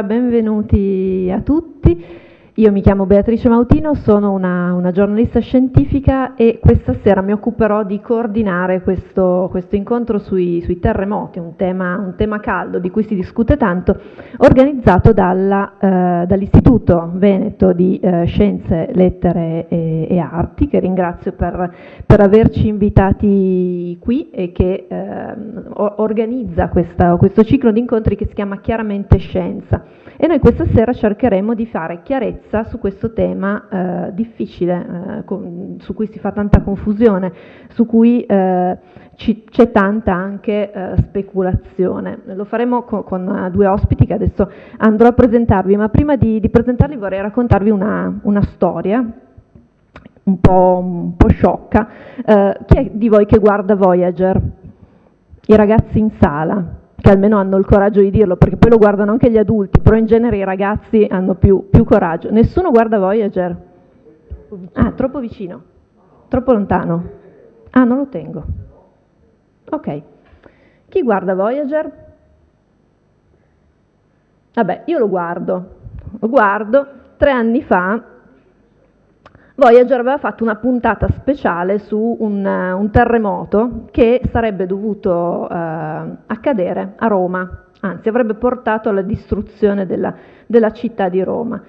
Benvenuti a tutti. Io mi chiamo Beatrice Mautino, sono una giornalista scientifica e questa sera mi occuperò di coordinare questo incontro sui terremoti, un tema caldo di cui si discute tanto, organizzato dall'Istituto Veneto di Scienze, Lettere e Arti, che ringrazio per averci invitati qui e che organizza questo ciclo di incontri che si chiama Chiaramente Scienza. E noi questa sera cercheremo di fare chiarezza su questo tema difficile, su cui si fa tanta confusione, su cui c'è tanta anche speculazione. Lo faremo con due ospiti che adesso andrò a presentarvi, ma prima di presentarli vorrei raccontarvi una storia un po' sciocca. Chi è di voi che guarda Voyager? I ragazzi in sala, che almeno hanno il coraggio di dirlo, perché poi lo guardano anche gli adulti, però in genere i ragazzi hanno più coraggio. Nessuno guarda Voyager? Ah, troppo vicino, troppo lontano. Ah, non lo tengo. Ok. Chi guarda Voyager? Vabbè, io lo guardo. 3 anni fa Voyager aveva fatto una puntata speciale su un terremoto che sarebbe dovuto accadere a Roma, anzi avrebbe portato alla distruzione della città di Roma.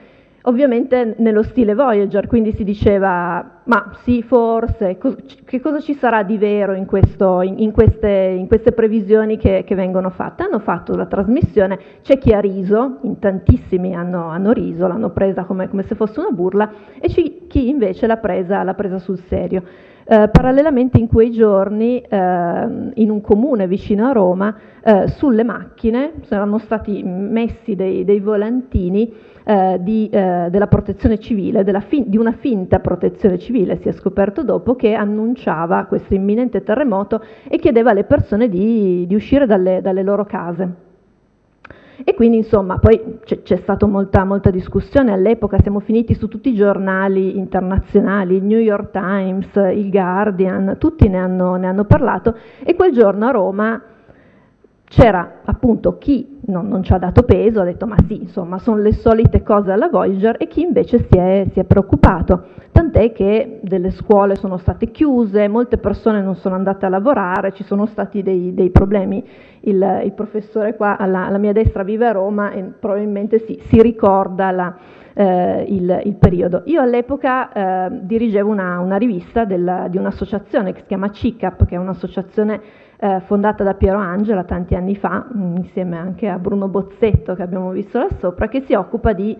Ovviamente nello stile Voyager, quindi si diceva, ma sì, forse, che cosa ci sarà di vero in queste previsioni che vengono fatte? Hanno fatto la trasmissione, c'è chi ha riso, in tantissimi hanno riso, l'hanno presa come se fosse una burla, e chi invece l'ha presa sul serio. Parallelamente in quei giorni in un comune vicino a Roma sulle macchine erano stati messi dei volantini della protezione civile, di una finta protezione civile, si è scoperto dopo, che annunciava questo imminente terremoto e chiedeva alle persone di uscire dalle loro case. E quindi insomma poi c'è stata molta discussione all'epoca, siamo finiti su tutti i giornali internazionali, il New York Times, il Guardian, tutti ne hanno parlato, e quel giorno a Roma c'era appunto chi non ci ha dato peso, ha detto ma sì, insomma sono le solite cose alla Voyager, e chi invece si è preoccupato, tant'è che delle scuole sono state chiuse, molte persone non sono andate a lavorare, ci sono stati dei problemi. Il professore qua alla mia destra vive a Roma e probabilmente si ricorda il periodo. Io all'epoca dirigevo una rivista di un'associazione che si chiama CICAP, che è un'associazione fondata da Piero Angela tanti anni fa, insieme anche a Bruno Bozzetto che abbiamo visto là sopra, che si occupa di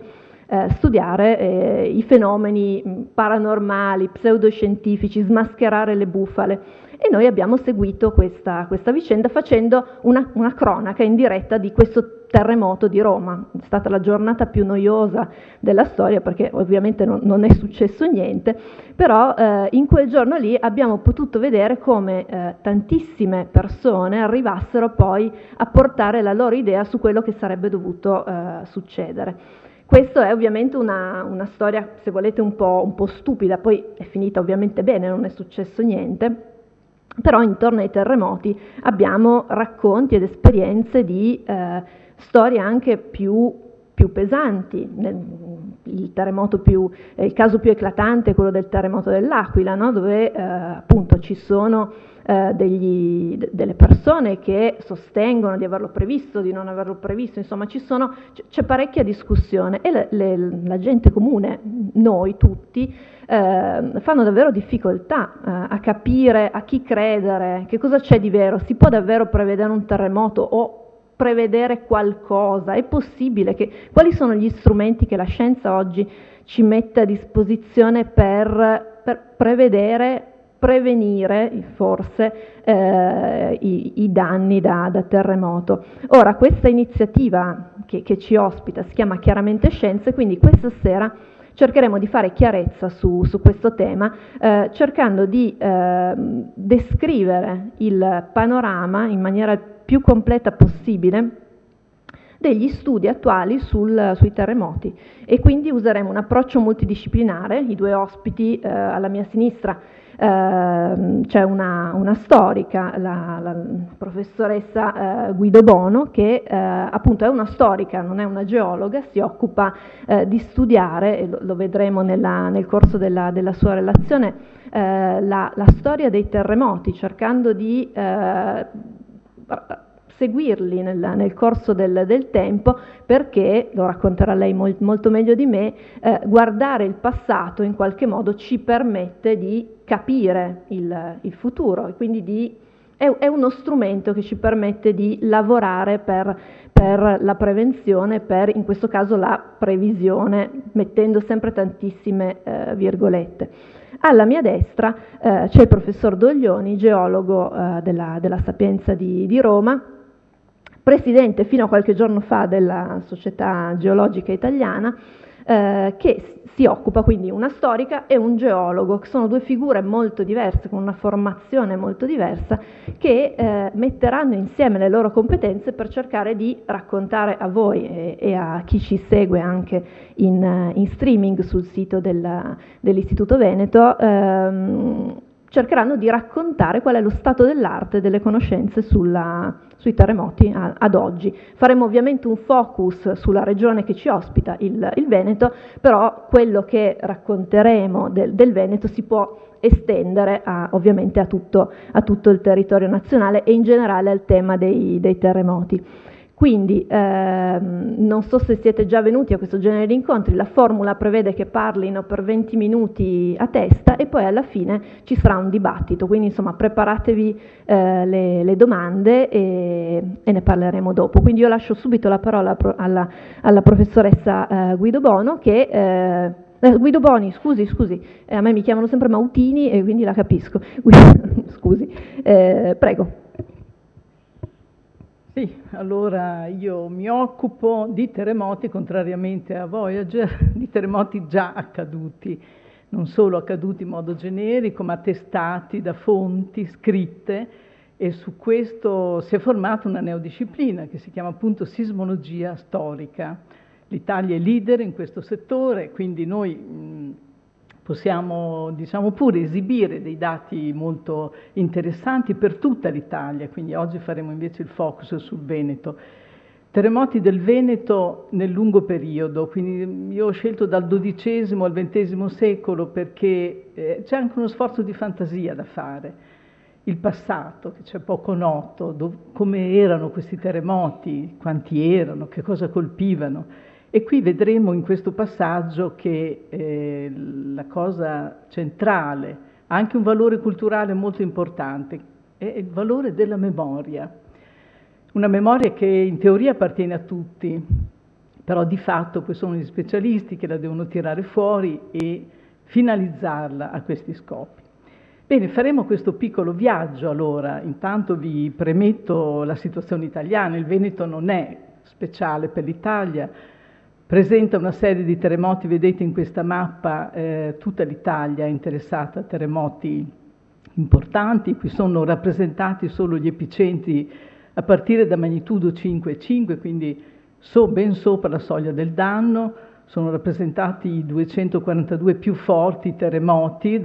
studiare i fenomeni paranormali, pseudoscientifici, smascherare le bufale. E noi abbiamo seguito questa vicenda facendo una cronaca in diretta di questo terremoto di Roma. È stata la giornata più noiosa della storia, perché ovviamente non è successo niente, però in quel giorno lì abbiamo potuto vedere come tantissime persone arrivassero poi a portare la loro idea su quello che sarebbe dovuto succedere. Questo è ovviamente una storia, se volete, un po' stupida, poi è finita ovviamente bene, non è successo niente. Però intorno ai terremoti abbiamo racconti ed esperienze di storie anche più pesanti. Il caso più eclatante è quello del terremoto dell'Aquila, no? Dove appunto ci sono delle persone che sostengono di averlo previsto, di non averlo previsto, insomma c'è parecchia discussione, e la gente comune, noi tutti, fanno davvero difficoltà a capire a chi credere, che cosa c'è di vero, si può davvero prevedere un terremoto o prevedere qualcosa, è possibile quali sono gli strumenti che la scienza oggi ci mette a disposizione per prevenire forse i danni da terremoto. Ora, questa iniziativa che ci ospita si chiama Chiaramente Scienze, quindi questa sera cercheremo di fare chiarezza su questo tema, cercando di descrivere il panorama in maniera più completa possibile degli studi attuali sui terremoti, e quindi useremo un approccio multidisciplinare. I due ospiti alla mia sinistra c'è una storica, la professoressa Guido Bono, che appunto è una storica, non è una geologa, si occupa di studiare, e lo vedremo nel corso della sua relazione, la storia dei terremoti, cercando di seguirli nel corso del tempo, perché, lo racconterà lei molto meglio di me, guardare il passato in qualche modo ci permette di capire il futuro, e quindi è uno strumento che ci permette di lavorare per la prevenzione, per in questo caso la previsione, mettendo sempre tantissime virgolette. Alla mia destra c'è il professor Doglioni, geologo della Sapienza di Roma, presidente fino a qualche giorno fa della Società Geologica Italiana, che si occupa, quindi una storica e un geologo, che sono due figure molto diverse, con una formazione molto diversa, che metteranno insieme le loro competenze per cercare di raccontare a voi e a chi ci segue anche in streaming sul sito dell'Istituto Veneto, cercheranno di raccontare qual è lo stato dell'arte delle conoscenze sui terremoti ad oggi. Faremo ovviamente un focus sulla regione che ci ospita, il Veneto, però quello che racconteremo del Veneto si può estendere ovviamente a tutto il territorio nazionale e in generale al tema dei terremoti. Quindi non so se siete già venuti a questo genere di incontri, la formula prevede che parlino per 20 minuti a testa e poi alla fine ci sarà un dibattito, quindi insomma preparatevi le domande e ne parleremo dopo. Quindi io lascio subito la parola alla professoressa Guido Bono, che Guido Boni, scusi, a me mi chiamano sempre Mautini e quindi la capisco. Scusi, prego. Sì, allora io mi occupo di terremoti, contrariamente a Voyager, di terremoti già accaduti, non solo accaduti in modo generico, ma attestati da fonti scritte, e su questo si è formata una neodisciplina che si chiama appunto sismologia storica. L'Italia è leader in questo settore, quindi noi possiamo, diciamo, pure esibire dei dati molto interessanti per tutta l'Italia, quindi oggi faremo invece il focus sul Veneto. Terremoti del Veneto nel lungo periodo, quindi io ho scelto dal XII al XX secolo perché c'è anche uno sforzo di fantasia da fare. Il passato, che c'è poco noto, come erano questi terremoti, quanti erano, che cosa colpivano. E qui vedremo in questo passaggio che la cosa centrale, ha anche un valore culturale molto importante, è il valore della memoria. Una memoria che in teoria appartiene a tutti, però di fatto poi sono gli specialisti che la devono tirare fuori e finalizzarla a questi scopi. Bene, faremo questo piccolo viaggio allora. Intanto vi premetto la situazione italiana. Il Veneto non è speciale per l'Italia, presenta una serie di terremoti, vedete in questa mappa tutta l'Italia è interessata a terremoti importanti, qui sono rappresentati solo gli epicentri a partire da magnitudo 5,5, quindi ben sopra la soglia del danno, sono rappresentati i 242 più forti terremoti,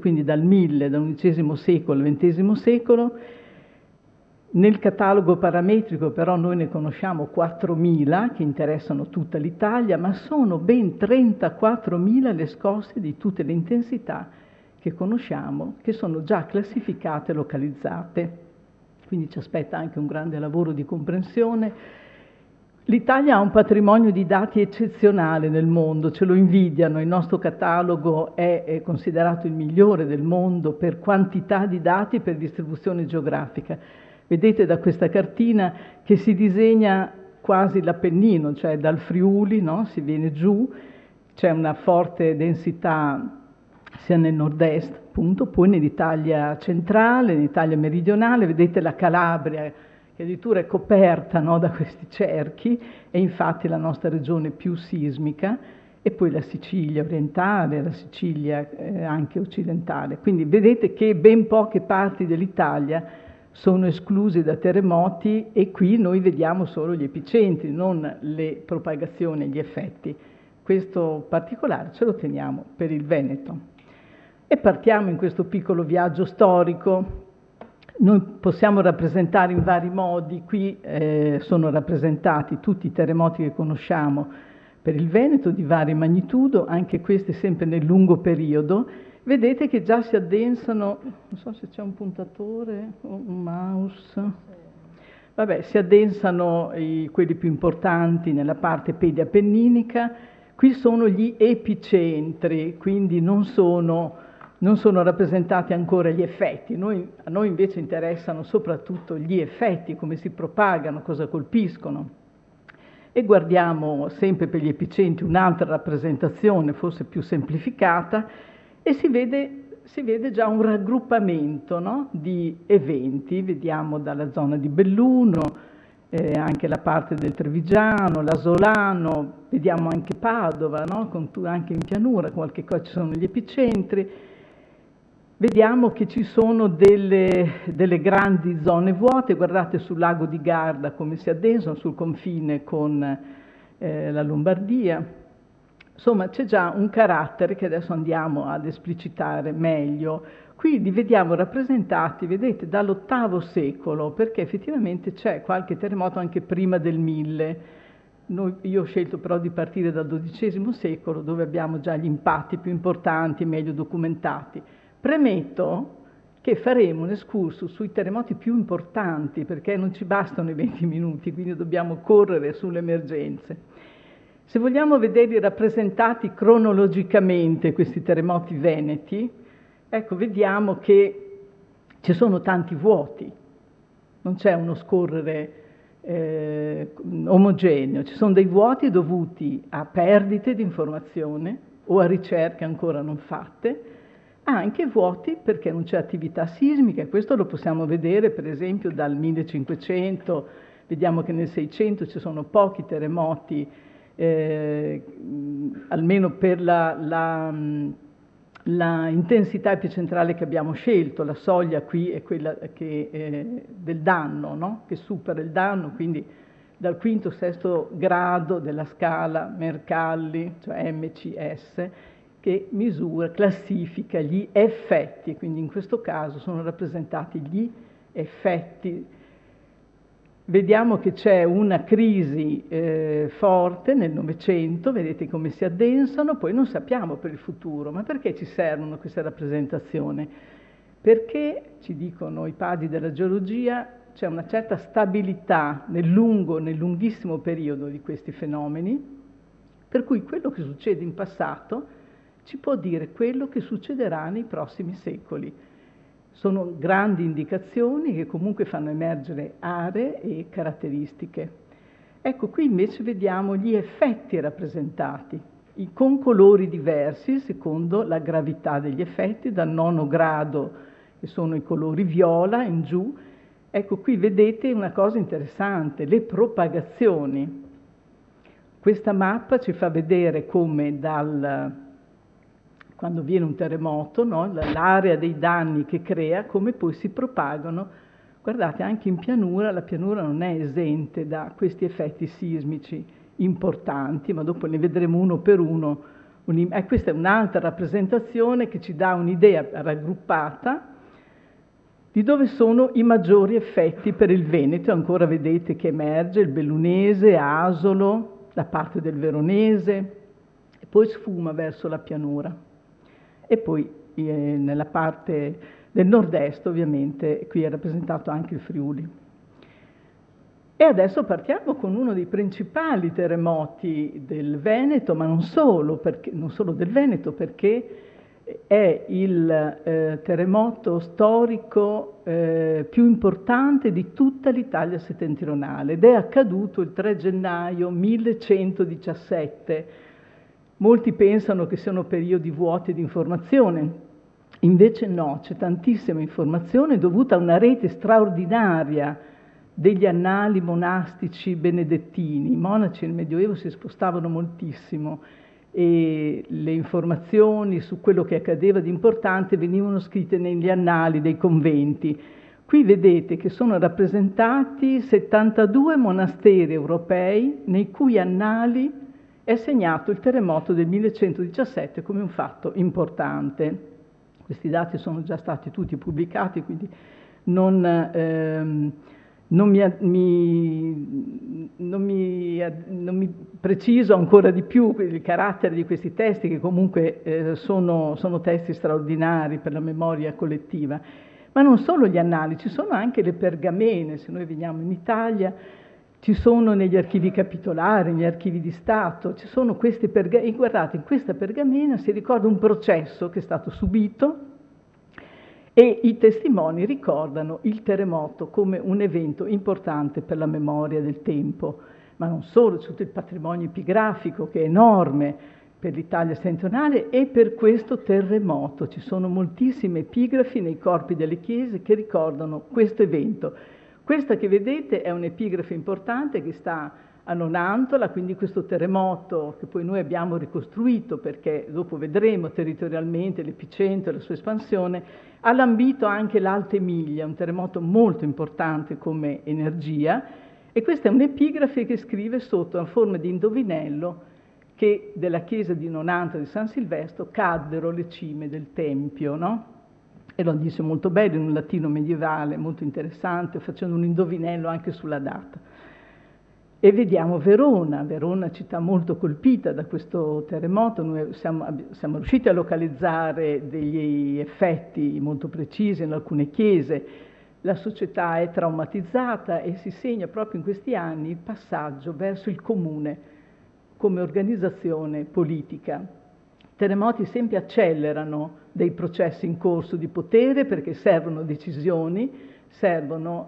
quindi dal 1000, dall'XI secolo al XX secolo. Nel catalogo parametrico però noi ne conosciamo 4.000 che interessano tutta l'Italia, ma sono ben 34.000 le scosse di tutte le intensità che conosciamo, che sono già classificate e localizzate. Quindi ci aspetta anche un grande lavoro di comprensione. L'Italia ha un patrimonio di dati eccezionale nel mondo, ce lo invidiano, il nostro catalogo è considerato il migliore del mondo per quantità di dati e per distribuzione geografica. Vedete da questa cartina che si disegna quasi l'Appennino, cioè dal Friuli, no? Si viene giù, c'è una forte densità sia nel nord-est, appunto, poi nell'Italia centrale, nell'Italia meridionale, vedete la Calabria che addirittura è coperta, no, da questi cerchi, è infatti la nostra regione più sismica, e poi la Sicilia orientale, la Sicilia anche occidentale. Quindi vedete che ben poche parti dell'Italia sono esclusi da terremoti, e qui noi vediamo solo gli epicentri, non le propagazioni e gli effetti. Questo particolare ce lo teniamo per il Veneto. E partiamo in questo piccolo viaggio storico. Noi possiamo rappresentare in vari modi, qui sono rappresentati tutti i terremoti che conosciamo per il Veneto di varia magnitudo, anche questi sempre nel lungo periodo. Vedete che già si addensano, non so se c'è un puntatore o un mouse, vabbè, si addensano quelli più importanti nella parte pedi-appenninica. Qui sono gli epicentri, quindi non sono rappresentati ancora gli effetti. A noi invece interessano soprattutto gli effetti, come si propagano, cosa colpiscono. E guardiamo sempre per gli epicentri un'altra rappresentazione, forse più semplificata, e si vede già un raggruppamento, no? Di eventi. Vediamo dalla zona di Belluno, anche la parte del Trevigiano, l'Asolano, vediamo anche Padova, no? Anche in pianura, qualche cosa ci sono gli epicentri. Vediamo che ci sono delle grandi zone vuote, guardate sul lago di Garda come si addensano, sul confine con la Lombardia. Insomma, c'è già un carattere che adesso andiamo ad esplicitare meglio. Qui li vediamo rappresentati, vedete, dall'VIII secolo, perché effettivamente c'è qualche terremoto anche prima del 1000. Io ho scelto però di partire dal XII secolo, dove abbiamo già gli impatti più importanti e meglio documentati. Premetto che faremo un excursus sui terremoti più importanti, perché non ci bastano i 20 minuti, quindi dobbiamo correre sulle emergenze. Se vogliamo vederli rappresentati cronologicamente, questi terremoti veneti, ecco, vediamo che ci sono tanti vuoti, non c'è uno scorrere omogeneo, ci sono dei vuoti dovuti a perdite di informazione o a ricerche ancora non fatte, anche vuoti perché non c'è attività sismica, e questo lo possiamo vedere per esempio dal 1500, vediamo che nel 600 ci sono pochi terremoti, almeno per la intensità epicentrale che abbiamo scelto. La soglia qui è quella del danno, no? Che supera il danno, quindi dal quinto sesto grado della scala Mercalli, cioè MCS, che misura, classifica gli effetti, quindi in questo caso sono rappresentati gli effetti. Vediamo che c'è una crisi forte nel Novecento, vedete come si addensano, poi non sappiamo per il futuro, ma perché ci servono queste rappresentazioni? Perché, ci dicono i padri della geologia, c'è una certa stabilità nel lunghissimo periodo di questi fenomeni, per cui quello che succede in passato ci può dire quello che succederà nei prossimi secoli. Sono grandi indicazioni che comunque fanno emergere aree e caratteristiche. Ecco, qui invece vediamo gli effetti rappresentati, con colori diversi secondo la gravità degli effetti, dal 9° grado, che sono i colori viola, in giù. Ecco, qui vedete una cosa interessante, le propagazioni. Questa mappa ci fa vedere come quando viene un terremoto, no? L'area dei danni che crea, come poi si propagano. Guardate, anche in pianura, la pianura non è esente da questi effetti sismici importanti, ma dopo ne vedremo uno per uno. Questa è un'altra rappresentazione che ci dà un'idea raggruppata di dove sono i maggiori effetti per il Veneto. Ancora vedete che emerge il Bellunese, Asolo, la parte del Veronese, e poi sfuma verso la pianura. E poi nella parte del nord-est, ovviamente, qui è rappresentato anche il Friuli. E adesso partiamo con uno dei principali terremoti del Veneto, ma non solo del Veneto, perché è il terremoto storico più importante di tutta l'Italia settentrionale ed è accaduto il 3 gennaio 1117. Molti pensano che siano periodi vuoti di informazione, invece no, c'è tantissima informazione dovuta a una rete straordinaria degli annali monastici benedettini. I monaci nel Medioevo si spostavano moltissimo e le informazioni su quello che accadeva di importante venivano scritte negli annali dei conventi. Qui vedete che sono rappresentati 72 monasteri europei nei cui annali è segnato il terremoto del 1117 come un fatto importante. Questi dati sono già stati tutti pubblicati, quindi non mi preciso ancora di più il carattere di questi testi, che comunque sono testi straordinari per la memoria collettiva. Ma non solo gli annali, ci sono anche le pergamene. Se noi veniamo in Italia, ci sono negli archivi capitolari, negli archivi di Stato, ci sono queste pergamene. Guardate, in questa pergamena si ricorda un processo che è stato subito, e i testimoni ricordano il terremoto come un evento importante per la memoria del tempo. Ma non solo, c'è tutto il patrimonio epigrafico che è enorme per l'Italia settentrionale e per questo terremoto. Ci sono moltissime epigrafi nei corpi delle chiese che ricordano questo evento. Questa che vedete è un'epigrafe importante che sta a Nonantola, quindi questo terremoto che poi noi abbiamo ricostruito, perché dopo vedremo territorialmente l'epicentro e la sua espansione, ha lambito anche l'Alta Emilia, un terremoto molto importante come energia, e questa è un'epigrafe che scrive sotto una forma di indovinello che della chiesa di Nonantola di San Silvestro caddero le cime del Tempio, no? E lo dice molto bello in un latino medievale, molto interessante, facendo un indovinello anche sulla data. E vediamo Verona, città molto colpita da questo terremoto. Noi siamo riusciti a localizzare degli effetti molto precisi in alcune chiese. La società è traumatizzata e si segna proprio in questi anni il passaggio verso il comune come organizzazione politica. I terremoti sempre accelerano dei processi in corso di potere perché servono decisioni, serve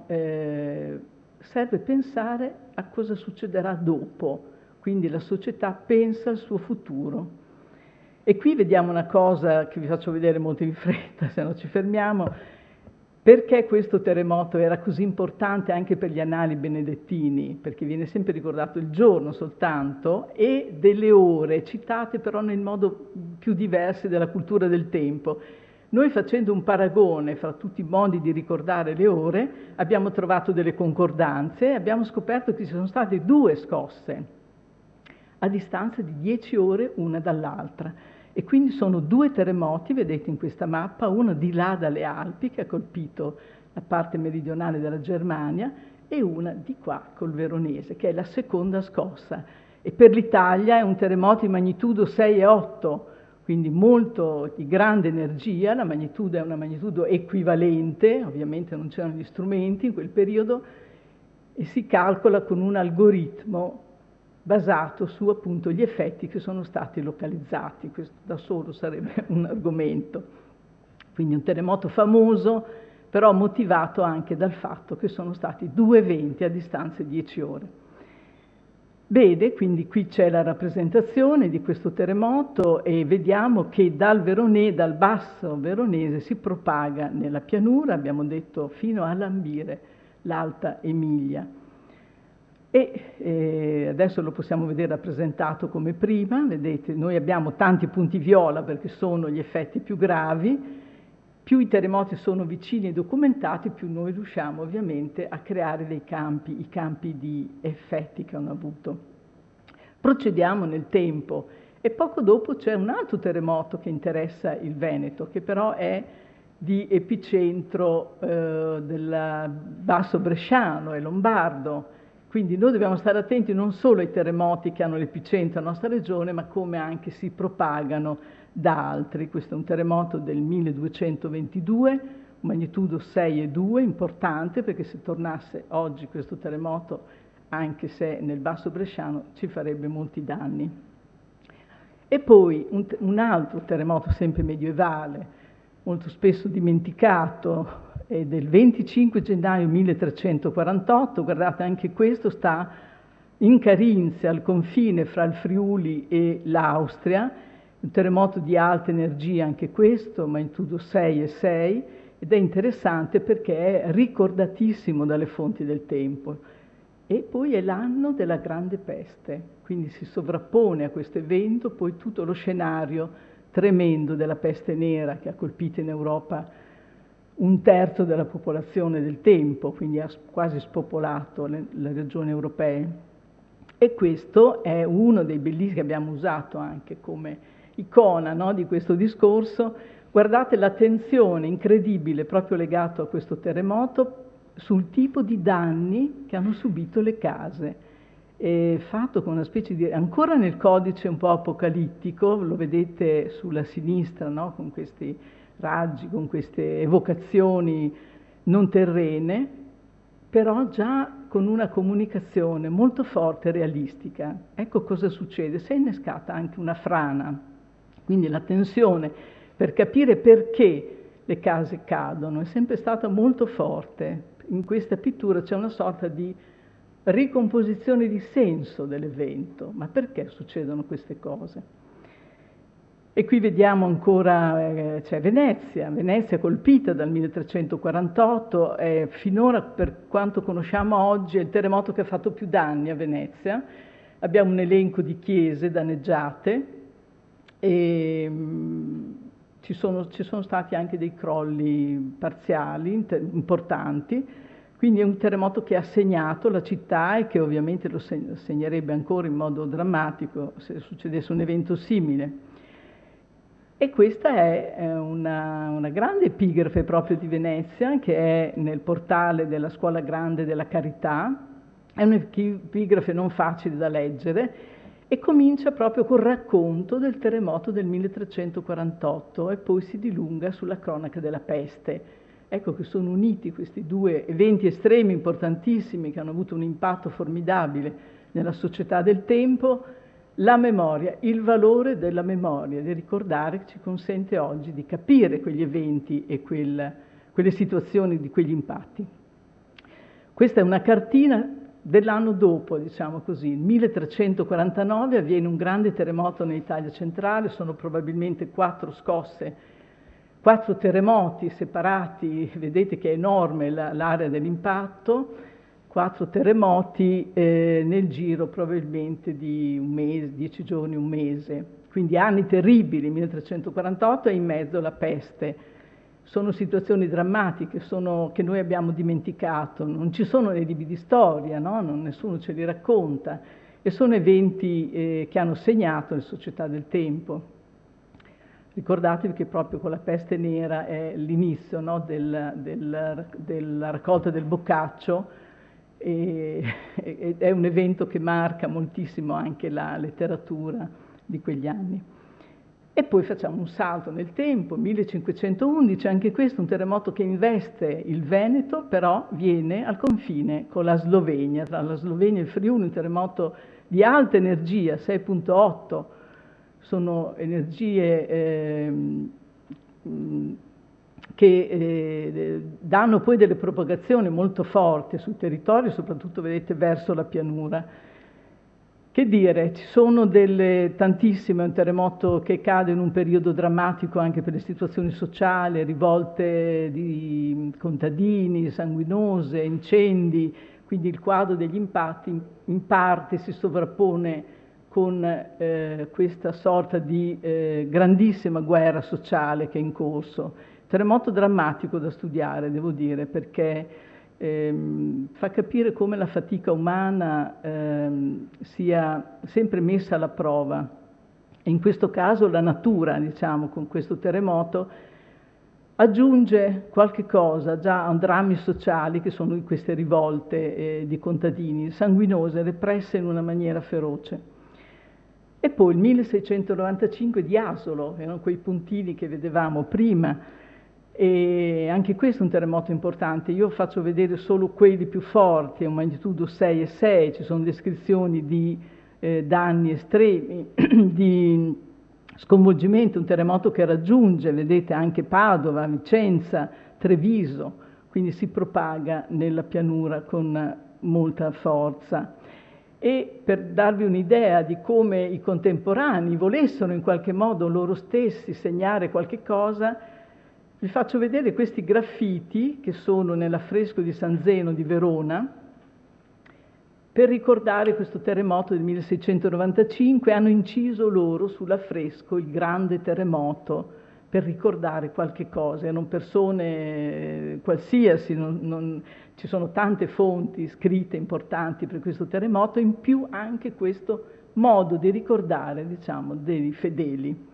pensare a cosa succederà dopo, quindi la società pensa al suo futuro. E qui vediamo una cosa che vi faccio vedere molto in fretta, se no ci fermiamo, perché questo terremoto era così importante anche per gli annali benedettini, perché viene sempre ricordato il giorno soltanto e delle ore, citate però nel modo più diverso della cultura del tempo. Noi, facendo un paragone fra tutti i modi di ricordare le ore, abbiamo trovato delle concordanze e abbiamo scoperto che ci sono state 2 scosse a distanza di 10 ore una dall'altra. E quindi sono 2 terremoti, vedete in questa mappa, uno di là dalle Alpi che ha colpito la parte meridionale della Germania e una di qua col Veronese, che è la seconda scossa. E per l'Italia è un terremoto di magnitudo 6,8, quindi molto di grande energia. La magnitudo è una magnitudo equivalente, ovviamente non c'erano gli strumenti in quel periodo, e si calcola con un algoritmo basato su appunto gli effetti che sono stati localizzati. Questo da solo sarebbe un argomento. Quindi un terremoto famoso, però motivato anche dal fatto che sono stati 2 eventi a distanza di 10 ore. Bene, quindi qui c'è la rappresentazione di questo terremoto e vediamo che dal basso Veronese si propaga nella pianura, abbiamo detto, fino a lambire l'Alta Emilia. E adesso lo possiamo vedere rappresentato come prima. Vedete, noi abbiamo tanti punti viola perché sono gli effetti più gravi. Più i terremoti sono vicini e documentati, più noi riusciamo ovviamente a creare dei campi, i campi di effetti che hanno avuto. Procediamo nel tempo e poco dopo c'è un altro terremoto che interessa il Veneto, che però è di epicentro del Basso Bresciano e Lombardo. Quindi noi dobbiamo stare attenti non solo ai terremoti che hanno l'epicentro nella nostra regione, ma come anche si propagano da altri. Questo è un terremoto del 1222, magnitudo 6,2, importante perché se tornasse oggi questo terremoto, anche se nel Basso Bresciano, ci farebbe molti danni. E poi un altro terremoto sempre medievale, molto spesso dimenticato, è del 25 gennaio 1348, guardate anche questo sta in Carinzia, al confine fra il Friuli e l'Austria, un terremoto di alta energia anche questo, magnitudo 6,6, ed è interessante perché è ricordatissimo dalle fonti del tempo. E poi è l'anno della Grande Peste, quindi si sovrappone a questo evento poi tutto lo scenario tremendo della peste nera che ha colpito in Europa 1/3 della popolazione del tempo, quindi ha quasi spopolato le regioni europee. E questo è uno dei bellissimi che abbiamo usato anche come icona, no, di questo discorso. Guardate la tensione incredibile proprio legato a questo terremoto sul tipo di danni che hanno subito le case. È fatto con una specie di... ancora nel codice un po' apocalittico, lo vedete sulla sinistra, no? Con questi raggi, con queste evocazioni non terrene, però già con una comunicazione molto forte e realistica. Ecco cosa succede. Si è innescata anche una frana, quindi la tensione per capire perché le case cadono è sempre stata molto forte. In questa pittura c'è una sorta di ricomposizione di senso dell'evento. Ma perché succedono queste cose? E qui vediamo ancora, c'è Venezia colpita dal 1348, finora per quanto conosciamo oggi è il terremoto che ha fatto più danni a Venezia. Abbiamo un elenco di chiese danneggiate e ci sono stati anche dei crolli parziali importanti, quindi è un terremoto che ha segnato la città e che ovviamente lo segnerebbe ancora in modo drammatico se succedesse un evento simile. E questa è una grande epigrafe proprio di Venezia, che è nel portale della Scuola Grande della Carità. È un'epigrafe non facile da leggere e comincia proprio col racconto del terremoto del 1348 e poi si dilunga sulla cronaca della peste. Ecco che sono uniti questi due eventi estremi importantissimi che hanno avuto un impatto formidabile nella società del tempo. La memoria, il valore della memoria, di ricordare, ci consente oggi di capire quegli eventi e quelle situazioni di quegli impatti. Questa è una cartina dell'anno dopo, diciamo così, il 1349 avviene un grande terremoto nell'Italia centrale, sono probabilmente 4 scosse, 4 terremoti separati, vedete che è enorme l'area dell'impatto, 4 terremoti nel giro probabilmente di un mese, 10 giorni, un mese. Quindi anni terribili, 1348 e in mezzo la peste. Sono situazioni drammatiche, che noi abbiamo dimenticato, non ci sono nei libri di storia, no? Nessuno ce li racconta e sono eventi che hanno segnato le società del tempo. Ricordatevi che proprio con la peste nera è l'inizio, no? della raccolta del boccaccio, ed è un evento che marca moltissimo anche la letteratura di quegli anni. E poi facciamo un salto nel tempo, 1511, anche questo un terremoto che investe il Veneto, però viene al confine con la Slovenia, tra la Slovenia e il Friuli, un terremoto di alta energia, 6.8, sono energie che danno poi delle propagazioni molto forti sul territorio, soprattutto vedete verso la pianura. Che dire, ci sono tantissime, un terremoto che cade in un periodo drammatico anche per le situazioni sociali, rivolte di contadini, sanguinose, incendi, quindi il quadro degli impatti in parte si sovrappone con questa sorta di grandissima guerra sociale che è in corso. Terremoto drammatico da studiare, devo dire, perché fa capire come la fatica umana sia sempre messa alla prova. E in questo caso la natura, diciamo, con questo terremoto, aggiunge qualche cosa già a drammi sociali che sono queste rivolte di contadini, sanguinose, represse in una maniera feroce. E poi il 1695 di Asolo, erano quei puntini che vedevamo prima, e anche questo è un terremoto importante. Io faccio vedere solo quelli più forti, a un magnitudo 6,6, ci sono descrizioni di danni estremi, di sconvolgimento, un terremoto che raggiunge, vedete, anche Padova, Vicenza, Treviso, quindi si propaga nella pianura con molta forza. E per darvi un'idea di come i contemporanei volessero in qualche modo loro stessi segnare qualche cosa, vi faccio vedere questi graffiti che sono nell'affresco di San Zeno di Verona per ricordare questo terremoto del 1695. Hanno inciso loro sull'affresco il grande terremoto per ricordare qualche cosa. Erano persone qualsiasi, ci sono tante fonti scritte importanti per questo terremoto, in più anche questo modo di ricordare, diciamo, dei fedeli.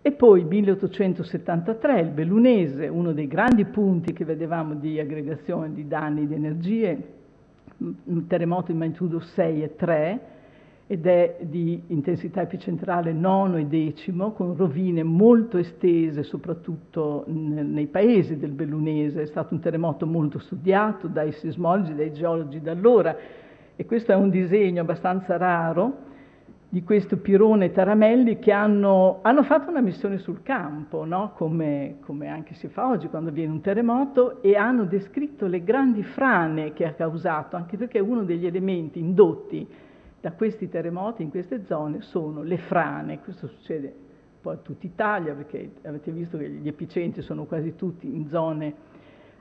E poi 1873, il Bellunese, uno dei grandi punti che vedevamo di aggregazione di danni di energie, un terremoto di magnitudo 6,3 ed è di intensità epicentrale 9 e 10, con rovine molto estese, soprattutto nei paesi del Bellunese. È stato un terremoto molto studiato dai sismologi, dai geologi da allora, e questo è un disegno abbastanza raro di questo Pirone e Taramelli che hanno fatto una missione sul campo, no? come anche si fa oggi quando viene un terremoto, e hanno descritto le grandi frane che ha causato, anche perché uno degli elementi indotti da questi terremoti in queste zone sono le frane. Questo succede poi a tutta Italia, perché avete visto che gli epicentri sono quasi tutti in zone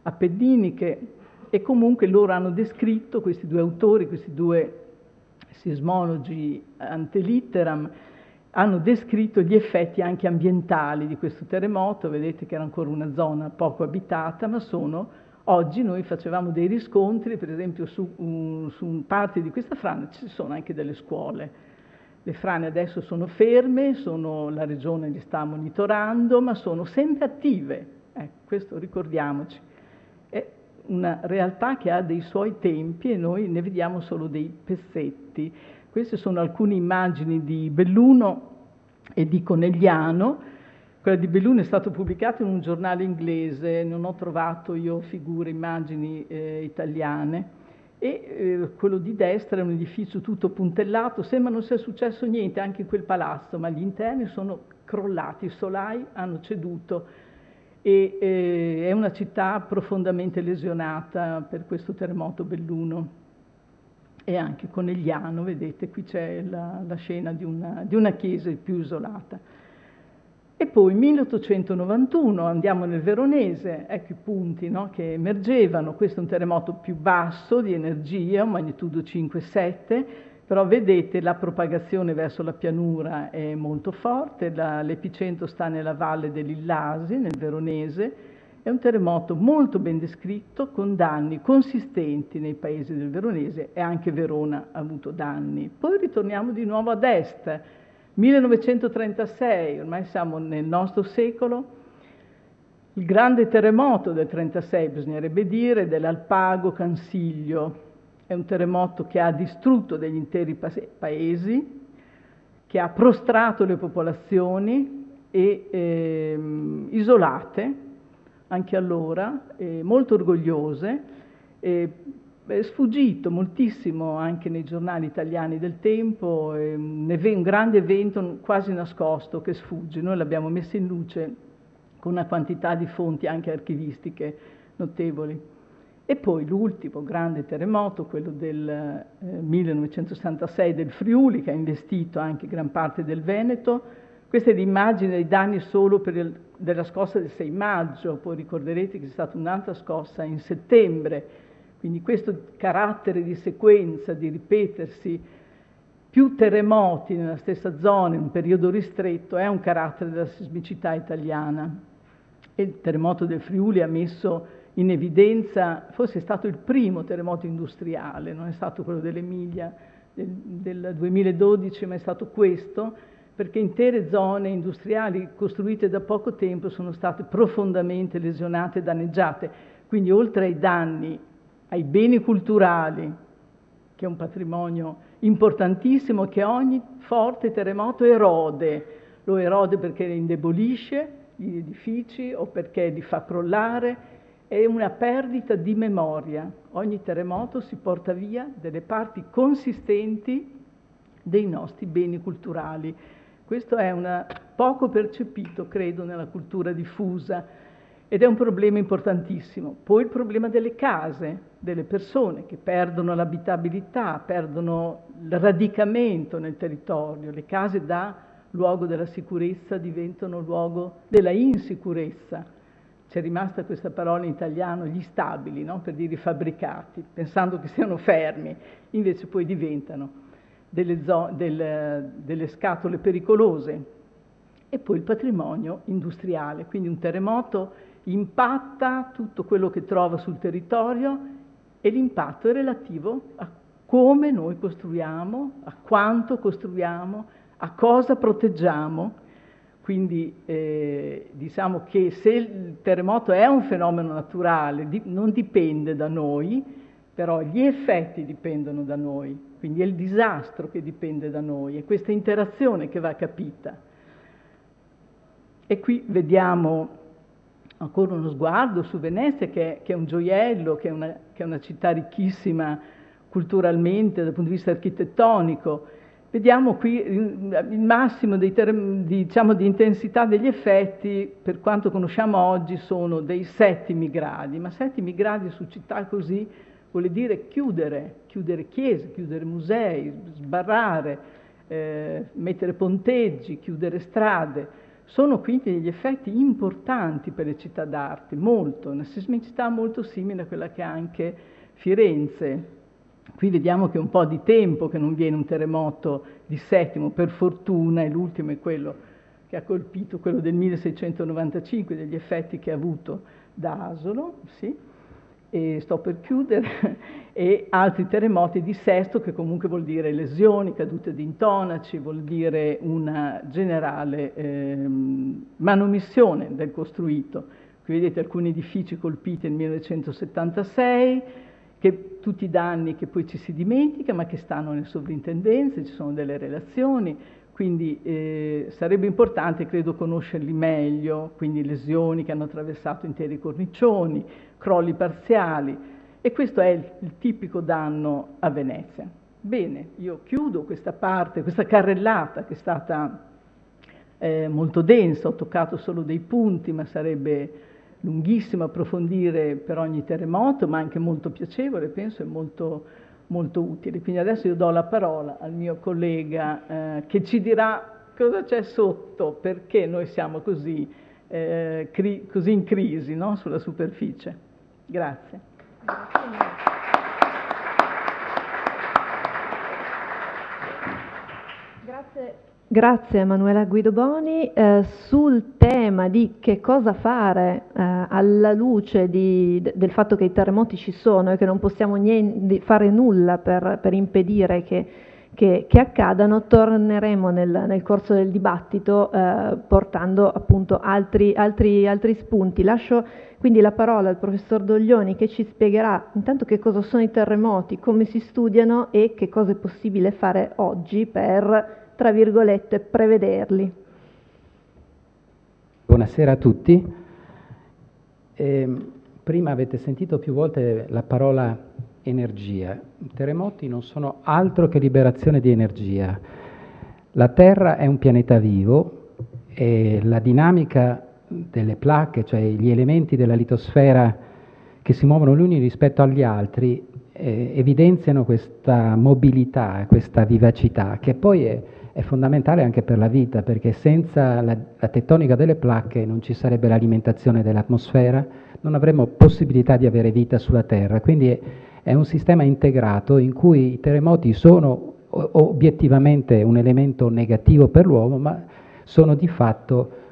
appenniniche, e comunque loro hanno descritto, questi due autori, questi due sismologi ante litteram, hanno descritto gli effetti anche ambientali di questo terremoto. Vedete che era ancora una zona poco abitata, ma oggi noi facevamo dei riscontri, per esempio su parte di questa frana ci sono anche delle scuole. Le frane adesso sono ferme, la regione li sta monitorando, ma sono sempre attive. Questo ricordiamoci. È una realtà che ha dei suoi tempi e noi ne vediamo solo dei pezzetti. Queste sono alcune immagini di Belluno e di Conegliano. Quella di Belluno è stata pubblicata in un giornale inglese, non ho trovato io immagini italiane, e quello di destra è un edificio tutto puntellato, sembra non sia successo niente anche in quel palazzo, ma gli interni sono crollati, i solai hanno ceduto, e è una città profondamente lesionata per questo terremoto Belluno. E anche Conegliano, vedete, qui c'è la scena di una chiesa più isolata. E poi 1891 andiamo nel Veronese, ecco i punti, no, che emergevano. Questo è un terremoto più basso di energia, un magnitudo 5,7, però vedete la propagazione verso la pianura è molto forte, l'epicentro sta nella valle dell'Illasi, nel Veronese. È un terremoto molto ben descritto, con danni consistenti nei paesi del Veronese, e anche Verona ha avuto danni. Poi ritorniamo di nuovo ad est, 1936, ormai siamo nel nostro secolo, il grande terremoto del 1936, bisognerebbe dire, dell'Alpago Cansiglio. È un terremoto che ha distrutto degli interi paesi, che ha prostrato le popolazioni isolate, anche allora, molto orgogliose. È sfuggito moltissimo anche nei giornali italiani del tempo, un grande evento quasi nascosto che sfugge. Noi l'abbiamo messo in luce con una quantità di fonti anche archivistiche notevoli. E poi l'ultimo grande terremoto, quello del 1966 del Friuli, che ha investito anche gran parte del Veneto. Questa è l'immagine dei danni solo della scossa del 6 maggio, poi ricorderete che c'è stata un'altra scossa in settembre, quindi questo carattere di sequenza, di ripetersi più terremoti nella stessa zona in un periodo ristretto, è un carattere della sismicità italiana. E il terremoto del Friuli ha messo in evidenza, forse è stato il primo terremoto industriale, non è stato quello dell'Emilia del 2012, ma è stato questo, perché intere zone industriali costruite da poco tempo sono state profondamente lesionate e danneggiate. Quindi oltre ai danni ai beni culturali, che è un patrimonio importantissimo che ogni forte terremoto erode, lo erode perché indebolisce gli edifici o perché li fa crollare, è una perdita di memoria. Ogni terremoto si porta via delle parti consistenti dei nostri beni culturali. Questo è poco percepito, credo, nella cultura diffusa, ed è un problema importantissimo. Poi il problema delle case, delle persone che perdono l'abitabilità, perdono il radicamento nel territorio. Le case da luogo della sicurezza diventano luogo della insicurezza. C'è rimasta questa parola in italiano, gli stabili, no? Per dire i fabbricati, pensando che siano fermi, invece poi diventano delle scatole pericolose. E poi il patrimonio industriale, quindi un terremoto impatta tutto quello che trova sul territorio, e l'impatto è relativo a come noi costruiamo, a quanto costruiamo, a cosa proteggiamo. Quindi diciamo che se il terremoto è un fenomeno naturale, non dipende da noi, però gli effetti dipendono da noi, quindi è il disastro che dipende da noi, è questa interazione che va capita. E qui vediamo ancora uno sguardo su Venezia, che è un gioiello, che è una città ricchissima culturalmente dal punto di vista architettonico. Vediamo qui il massimo diciamo, di intensità degli effetti, per quanto conosciamo oggi, sono dei 7 gradi, ma 7 gradi su città così vuole dire chiudere chiese, chiudere musei, sbarrare, mettere ponteggi, chiudere strade. Sono quindi degli effetti importanti per le città d'arte, molto, una sismicità molto simile a quella che ha anche Firenze. Qui vediamo che è un po' di tempo che non viene un terremoto di 7º, per fortuna, e l'ultimo è quello che ha colpito, quello del 1695, degli effetti che ha avuto da Asolo, sì, e sto per chiudere, e altri terremoti di 6º, che comunque vuol dire lesioni, cadute di intonaci, vuol dire una generale manomissione del costruito. Qui vedete alcuni edifici colpiti nel 1976, che tutti i danni che poi ci si dimentica, ma che stanno nelle sovrintendenze, ci sono delle relazioni, quindi sarebbe importante, credo, conoscerli meglio, quindi lesioni che hanno attraversato interi cornicioni, crolli parziali, e questo è il tipico danno a Venezia. Bene, io chiudo questa parte, questa carrellata che è stata molto densa, ho toccato solo dei punti, ma sarebbe lunghissimo approfondire per ogni terremoto, ma anche molto piacevole, penso, e molto, molto utile. Quindi adesso io do la parola al mio collega che ci dirà cosa c'è sotto, perché noi siamo così in crisi, no? Sulla superficie. Grazie. Grazie Emanuela Guidoboni. Sul tema di che cosa fare alla luce del fatto che i terremoti ci sono e che non possiamo fare nulla per impedire che accadano, torneremo nel corso del dibattito portando appunto altri spunti. Lascio quindi la parola al professor Doglioni, che ci spiegherà intanto che cosa sono i terremoti, come si studiano e che cosa è possibile fare oggi per, tra virgolette, prevederli. Buonasera a tutti. Prima avete sentito più volte la parola energia. I terremoti non sono altro che liberazione di energia. La Terra è un pianeta vivo e la dinamica delle placche, cioè gli elementi della litosfera che si muovono gli uni rispetto agli altri, evidenziano questa mobilità, questa vivacità, che poi è fondamentale anche per la vita, perché senza la tettonica delle placche non ci sarebbe l'alimentazione dell'atmosfera, non avremmo possibilità di avere vita sulla Terra. Quindi è un sistema integrato in cui i terremoti sono obiettivamente un elemento negativo per l'uomo, ma sono di fatto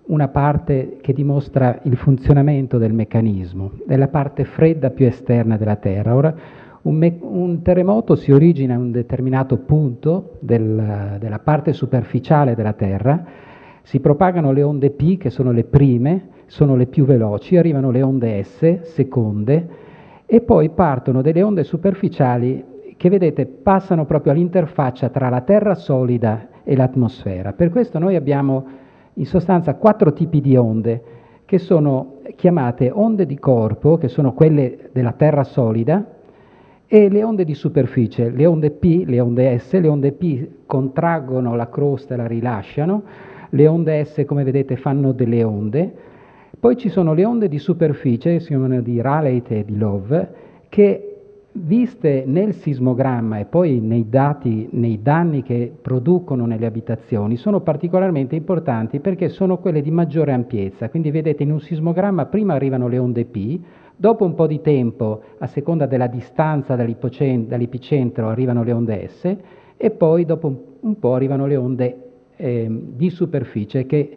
una parte che dimostra il funzionamento del meccanismo, della parte fredda più esterna della Terra. Ora, un terremoto si origina in un determinato punto della parte superficiale della Terra, si propagano le onde P, che sono le prime, sono le più veloci, arrivano le onde S, seconde, e poi partono delle onde superficiali che, vedete, passano proprio all'interfaccia tra la Terra solida e l'atmosfera. Per questo noi abbiamo in sostanza 4 tipi di onde, che sono chiamate onde di corpo, che sono quelle della Terra solida, e le onde di superficie, le onde P, le onde S. Le onde P contraggono la crosta e la rilasciano, le onde S, come vedete, fanno delle onde. Poi ci sono le onde di superficie, si chiamano di Rayleigh e di Love, che viste nel sismogramma e poi nei danni che producono nelle abitazioni, sono particolarmente importanti perché sono quelle di maggiore ampiezza. Quindi vedete, in un sismogramma prima arrivano le onde P, dopo un po' di tempo, a seconda della distanza dall'epicentro, arrivano le onde S, e poi dopo un po' arrivano le onde di superficie che,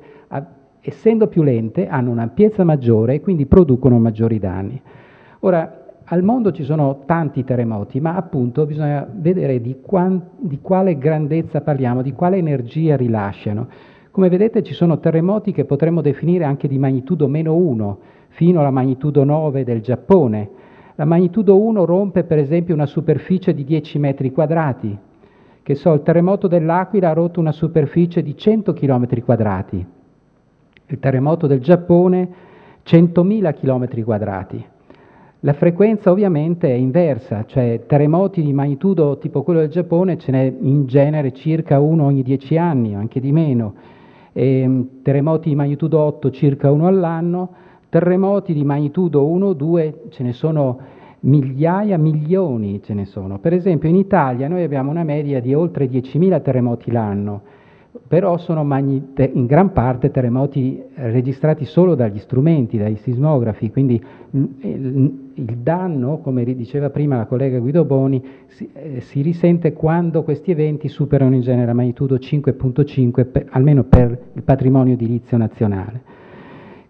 essendo più lente, hanno un'ampiezza maggiore e quindi producono maggiori danni. Ora, al mondo ci sono tanti terremoti, ma appunto bisogna vedere di quale grandezza parliamo, di quale energia rilasciano. Come vedete ci sono terremoti che potremmo definire anche di magnitudo -1, fino alla magnitudo 9 del Giappone. La magnitudo 1 rompe per esempio una superficie di 10 metri quadrati. Che so, il terremoto dell'Aquila ha rotto una superficie di 100 km quadrati. Il terremoto del Giappone 100.000 km quadrati. La frequenza ovviamente è inversa, cioè terremoti di magnitudo tipo quello del Giappone ce n'è in genere circa uno ogni 10 anni, anche di meno. Terremoti di magnitudo 8 circa uno all'anno, terremoti di magnitudo 1 o 2 ce ne sono migliaia, milioni ce ne sono. Per esempio in Italia noi abbiamo una media di oltre 10.000 terremoti l'anno, però sono in gran parte terremoti registrati solo dagli strumenti, dai sismografi, quindi il danno, come diceva prima la collega Guido Boni, si risente quando questi eventi superano in genere la magnitudo 5.5, almeno per il patrimonio edilizio nazionale.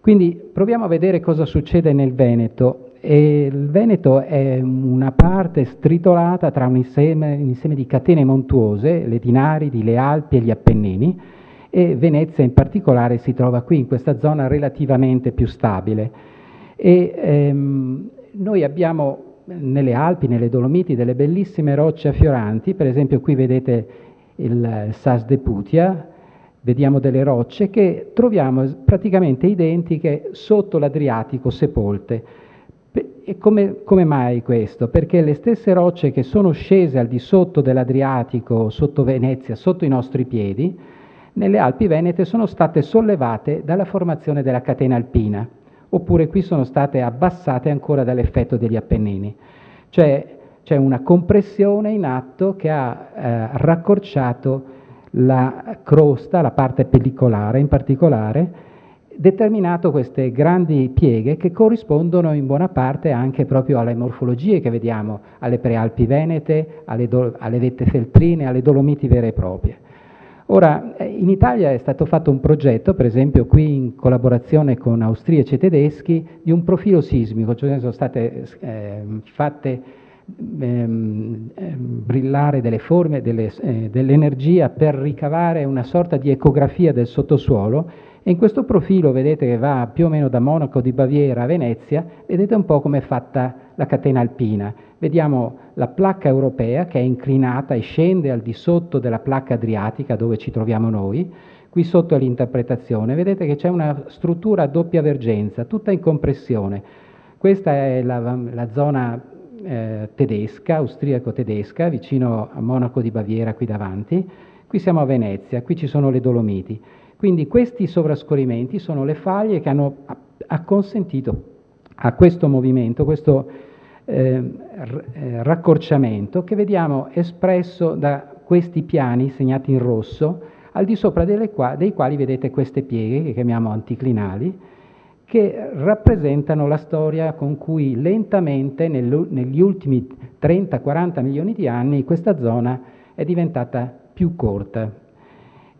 Quindi proviamo a vedere cosa succede nel Veneto. E il Veneto è una parte stritolata tra un insieme di catene montuose, le Dinaridi, le Alpi e gli Appennini, e Venezia in particolare si trova qui, in questa zona relativamente più stabile. E noi abbiamo nelle Alpi, nelle Dolomiti, delle bellissime rocce affioranti, per esempio qui vedete il Sas de Putia, vediamo delle rocce che troviamo praticamente identiche sotto l'Adriatico sepolte. E come mai questo? Perché le stesse rocce che sono scese al di sotto dell'Adriatico, sotto Venezia, sotto i nostri piedi, nelle Alpi Venete sono state sollevate dalla formazione della catena alpina, oppure qui sono state abbassate ancora dall'effetto degli Appennini. Cioè c'è una compressione in atto che ha raccorciato la crosta, la parte pellicolare in particolare, determinato queste grandi pieghe che corrispondono in buona parte anche proprio alle morfologie che vediamo, alle prealpi venete, alle vette feltrine, alle Dolomiti vere e proprie. Ora, in Italia è stato fatto un progetto, per esempio qui in collaborazione con austriaci e tedeschi, di un profilo sismico, cioè sono state fatte brillare delle forme, dell'energia per ricavare una sorta di ecografia del sottosuolo. E in questo profilo vedete che va più o meno da Monaco di Baviera a Venezia, vedete un po' come è fatta la catena alpina. Vediamo la placca europea che è inclinata e scende al di sotto della placca adriatica dove ci troviamo noi. Qui sotto è l'interpretazione, vedete che c'è una struttura a doppia vergenza, tutta in compressione. Questa è la zona tedesca, austriaco-tedesca, vicino a Monaco di Baviera qui davanti. Qui siamo a Venezia, qui ci sono le Dolomiti. Quindi questi sovrascorrimenti sono le faglie che hanno acconsentito a questo movimento, questo raccorciamento che vediamo espresso da questi piani segnati in rosso, al di sopra dei quali vedete queste pieghe che chiamiamo anticlinali, che rappresentano la storia con cui lentamente negli ultimi 30-40 milioni di anni questa zona è diventata più corta.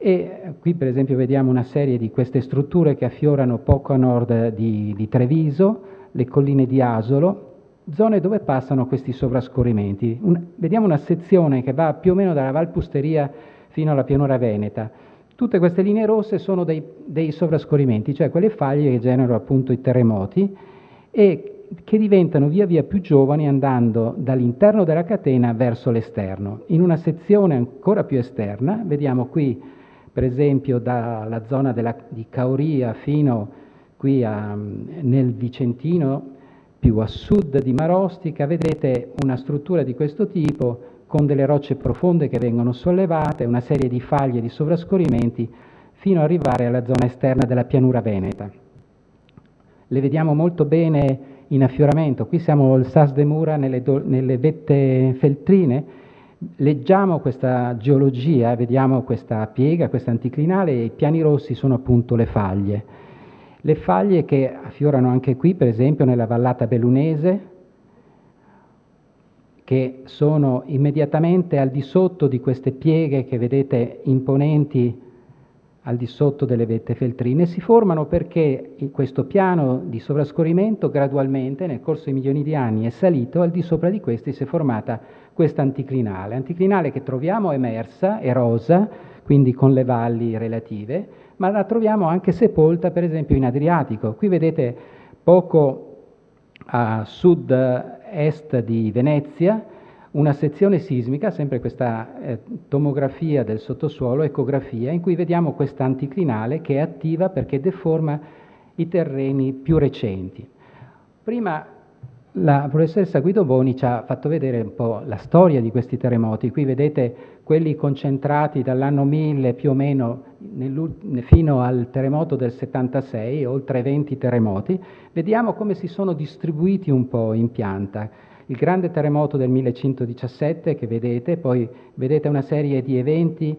E qui per esempio vediamo una serie di queste strutture che affiorano poco a nord di Treviso, le colline di Asolo, zone dove passano questi sovrascorrimenti. Vediamo una sezione che va più o meno dalla Valpusteria fino alla pianura veneta. Tutte queste linee rosse sono dei sovrascorrimenti, cioè quelle faglie che generano appunto i terremoti e che diventano via via più giovani andando dall'interno della catena verso l'esterno. In una sezione ancora più esterna, vediamo qui per esempio dalla zona di Cauria fino qui nel Vicentino, più a sud di Marostica, vedete una struttura di questo tipo con delle rocce profonde che vengono sollevate, una serie di faglie di sovrascorrimenti fino ad arrivare alla zona esterna della pianura veneta. Le vediamo molto bene in affioramento, qui siamo al Sas de Mura nelle vette feltrine. Leggiamo questa geologia, vediamo questa piega, questa anticlinale, e i piani rossi sono appunto le faglie. Le faglie che affiorano anche qui, per esempio nella vallata bellunese, che sono immediatamente al di sotto di queste pieghe che vedete imponenti al di sotto delle vette feltrine. Si formano perché questo piano di sovrascorrimento gradualmente nel corso di milioni di anni è salito, al di sopra di questi si è formata questa anticlinale che troviamo emersa, erosa, quindi con le valli relative, ma la troviamo anche sepolta per esempio in Adriatico. Qui vedete poco a sud-est di Venezia una sezione sismica, sempre questa tomografia del sottosuolo, ecografia, in cui vediamo questa anticlinale che è attiva perché deforma i terreni più recenti. Prima la professoressa Guido Boni ci ha fatto vedere un po' la storia di questi terremoti. Qui vedete quelli concentrati dall'anno 1000 più o meno fino al terremoto del 76, oltre 20 terremoti. Vediamo come si sono distribuiti un po' in pianta. Il grande terremoto del 1117 che vedete, poi vedete una serie di eventi,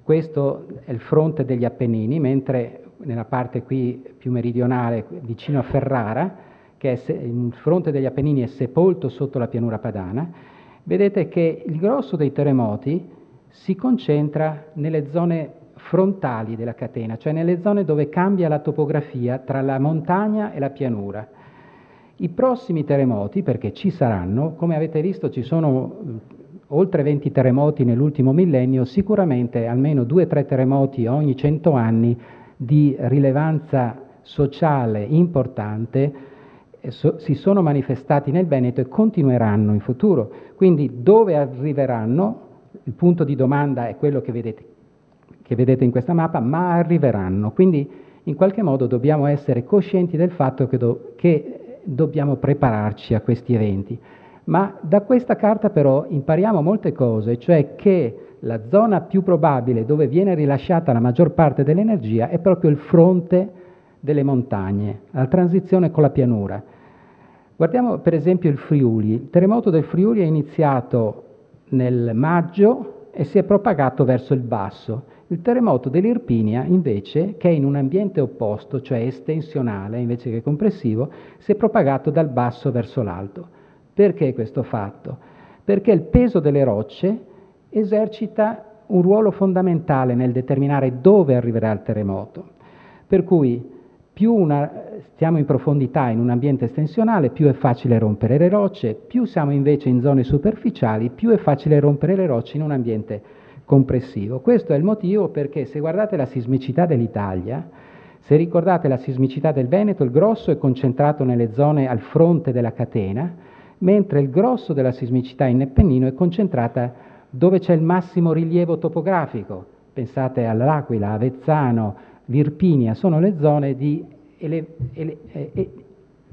questo è il fronte degli Appennini, mentre nella parte qui più meridionale, vicino a Ferrara, che è il fronte degli Appennini è sepolto sotto la pianura padana, vedete che il grosso dei terremoti si concentra nelle zone frontali della catena, cioè nelle zone dove cambia la topografia tra la montagna e la pianura. I prossimi terremoti, perché ci saranno, come avete visto ci sono oltre 20 terremoti nell'ultimo millennio, sicuramente almeno 2-3 terremoti ogni 100 anni di rilevanza sociale importante si sono manifestati nel Veneto e continueranno in futuro. Quindi dove arriveranno, il punto di domanda è quello che vedete in questa mappa, ma arriveranno. Quindi in qualche modo dobbiamo essere coscienti del fatto che dobbiamo prepararci a questi eventi. Ma da questa carta però impariamo molte cose, cioè che la zona più probabile dove viene rilasciata la maggior parte dell'energia è proprio il fronte delle montagne, la transizione con la pianura. Guardiamo per esempio il Friuli. Il terremoto del Friuli è iniziato nel maggio e si è propagato verso il basso. Il terremoto dell'Irpinia, invece, che è in un ambiente opposto, cioè estensionale invece che compressivo, si è propagato dal basso verso l'alto. Perché questo fatto? Perché il peso delle rocce esercita un ruolo fondamentale nel determinare dove arriverà il terremoto. Per cui più stiamo in profondità in un ambiente estensionale, più è facile rompere le rocce, più siamo invece in zone superficiali, più è facile rompere le rocce in un ambiente compressivo. Questo è il motivo perché se guardate la sismicità dell'Italia, se ricordate la sismicità del Veneto, il grosso è concentrato nelle zone al fronte della catena, mentre il grosso della sismicità in Appennino è concentrata dove c'è il massimo rilievo topografico. Pensate all'Aquila, Avezzano, l'Irpinia, sono le zone di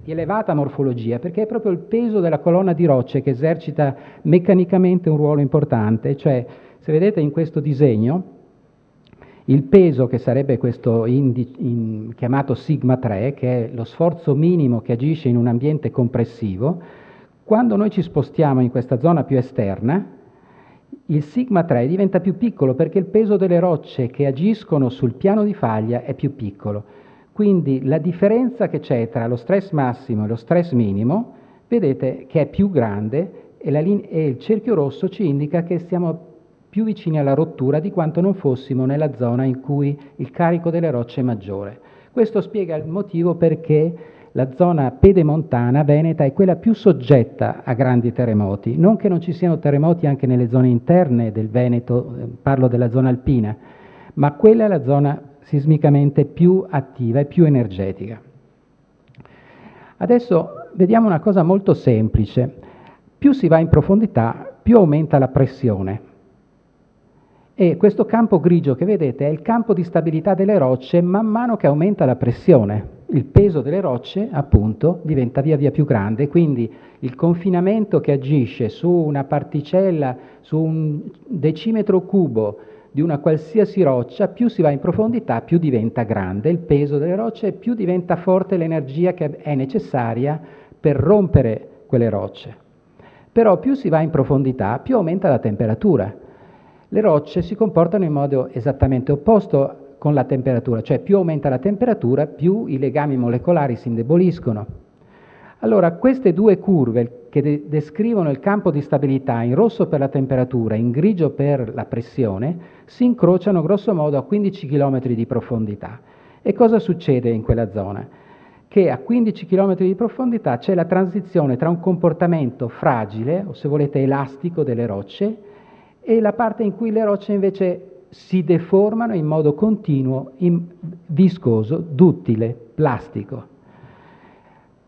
elevata morfologia, perché è proprio il peso della colonna di rocce che esercita meccanicamente un ruolo importante. Cioè, se vedete in questo disegno, il peso che sarebbe questo chiamato sigma 3, che è lo sforzo minimo che agisce in un ambiente compressivo, quando noi ci spostiamo in questa zona più esterna, il sigma 3 diventa più piccolo perché il peso delle rocce che agiscono sul piano di faglia è più piccolo. Quindi la differenza che c'è tra lo stress massimo e lo stress minimo, vedete che è più grande e il cerchio rosso ci indica che stiamo più vicini alla rottura di quanto non fossimo nella zona in cui il carico delle rocce è maggiore. Questo spiega il motivo perché la zona pedemontana veneta è quella più soggetta a grandi terremoti. Non che non ci siano terremoti anche nelle zone interne del Veneto, parlo della zona alpina, ma quella è la zona sismicamente più attiva e più energetica. Adesso vediamo una cosa molto semplice. Più si va in profondità, più aumenta la pressione. E questo campo grigio che vedete è il campo di stabilità delle rocce man mano che aumenta la pressione. Il peso delle rocce, appunto, diventa via via più grande, quindi il confinamento che agisce su una particella, su un decimetro cubo di una qualsiasi roccia, più si va in profondità, più diventa grande il peso delle rocce e più diventa forte l'energia che è necessaria per rompere quelle rocce. Però più si va in profondità, più aumenta la temperatura. Le rocce si comportano in modo esattamente opposto con la temperatura, cioè più aumenta la temperatura, più i legami molecolari si indeboliscono. Allora, queste due curve, che descrivono il campo di stabilità in rosso per la temperatura, in grigio per la pressione, si incrociano grosso modo a 15 km di profondità. E cosa succede in quella zona? Che a 15 km di profondità c'è la transizione tra un comportamento fragile, o se volete elastico, delle rocce, e la parte in cui le rocce invece si deformano in modo continuo, viscoso, duttile, plastico.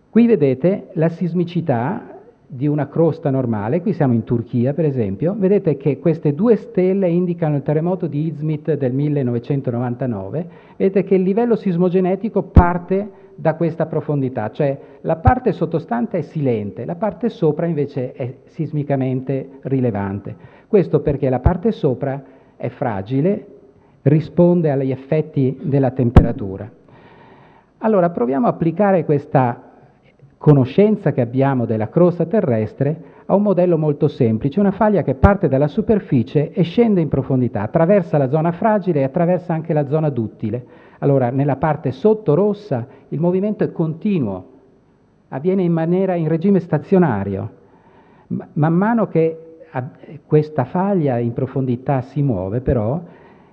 Qui vedete la sismicità di una crosta normale, qui siamo in Turchia per esempio, vedete che queste due stelle indicano il terremoto di Izmit del 1999, vedete che il livello sismogenetico parte da questa profondità, cioè la parte sottostante è silente, la parte sopra invece è sismicamente rilevante. Questo perché la parte sopra è fragile, risponde agli effetti della temperatura. Allora proviamo a applicare questa conoscenza che abbiamo della crosta terrestre a un modello molto semplice, una faglia che parte dalla superficie e scende in profondità, attraversa la zona fragile e attraversa anche la zona duttile. Allora, nella parte sotto rossa il movimento è continuo, avviene in regime stazionario. Man mano che questa faglia in profondità si muove, però,